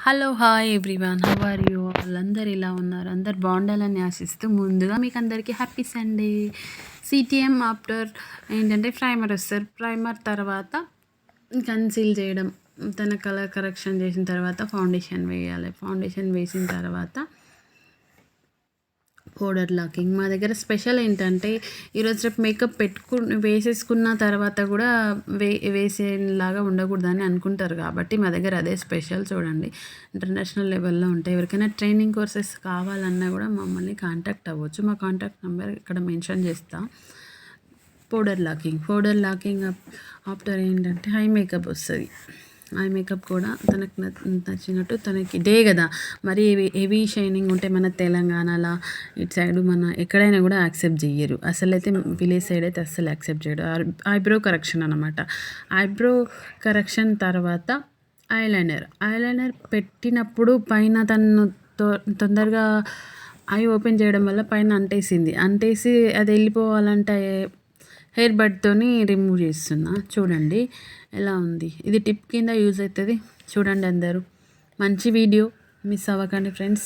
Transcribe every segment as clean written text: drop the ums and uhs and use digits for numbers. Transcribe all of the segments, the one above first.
Hello! Hi everyone. How are you all? అందరూ ఎలా ఉన్నారు? అందరూ బాగుండాలని ఆశిస్తూ ముందుగా మీకు అందరికీ హ్యాపీ సండే. సిటీఎం ఆఫ్టర్ ఏంటంటే ప్రైమర్ వస్తారు. ప్రైమర్ తర్వాత కన్సీల్ చేయడం, తన కలర్ కరెక్షన్ చేసిన తర్వాత ఫౌండేషన్ వేయాలి. ఫౌండేషన్ వేసిన తర్వాత పౌడర్ లాకింగ్. మా దగ్గర స్పెషల్ ఏంటంటే ఈరోజు రేపు మేకప్ వేసేసుకున్న తర్వాత కూడా వేసేలాగా ఉండకూడదని అనుకుంటారు కాబట్టి మా దగ్గర అదే స్పెషల్. చూడండి, ఇంటర్నేషనల్ లెవెల్లో ఉంటాయి. ఎవరికైనా ట్రైనింగ్ కోర్సెస్ కావాలన్నా కూడా మమ్మల్ని కాంటాక్ట్ అవ్వచ్చు. మా కాంటాక్ట్ నెంబర్ ఇక్కడ మెన్షన్ చేస్తా. పౌడర్ లాకింగ్ ఆఫ్టర్ ఏంటంటే హై మేకప్ వస్తుంది. ఐ మేకప్ కూడా తనకు నచ్చినట్టు, తనకి డే కదా మరి హెవీ షైనింగ్ ఉంటే మన తెలంగాణలో ఇటు సైడ్ మన ఎక్కడైనా కూడా యాక్సెప్ట్ చెయ్యరు. అసలు అయితే విలేజ్ సైడ్ అయితే అస్సలు యాక్సెప్ట్ చేయడు. ఐబ్రో కరెక్షన్ అనమాట. ఐబ్రో కరెక్షన్ తర్వాత ఐలైనర్ పెట్టినప్పుడు పైన తను తొందరగా ఐ ఓపెన్ చేయడం వల్ల పైన అంటేసి అది వెళ్ళిపోవాలంటే హెయిర్ బడ్తోని రిమూవ్ చేస్తున్నా. చూడండి ఎలా ఉంది. ఇది టిప్ కింద యూజ్ అవుతుంది. చూడండి అందరూ. మంచి వీడియో, మిస్ అవ్వకండి ఫ్రెండ్స్.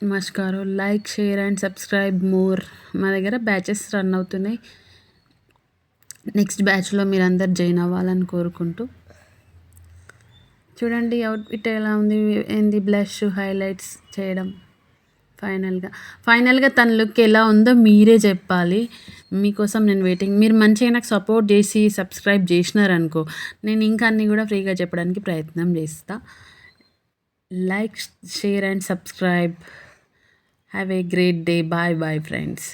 నమస్కారం. Like, share and subscribe more. మా దగ్గర బ్యాచెస్ రన్ అవుతున్నాయి. నెక్స్ట్ బ్యాచ్లో మీరు అందరు జాయిన్ అవ్వాలని కోరుకుంటూ, చూడండి అవుట్ఫిట్ ఎలా ఉంది. ఏంది బ్లష్ హైలైట్స్ చేయడం. ఫైనల్గా తన లుక్ ఎలా ఉందో మీరే చెప్పాలి. మీకోసం నేను వెయిటింగ్. మీరు మంచిగా నాకు సపోర్ట్ చేసి సబ్స్క్రైబ్ చేసినారనుకో, నేను ఇంకా అన్నీ కూడా ఫ్రీగా చెప్పడానికి ప్రయత్నం చేస్తా. Like, share and subscribe. Have a great day. Bye bye friends.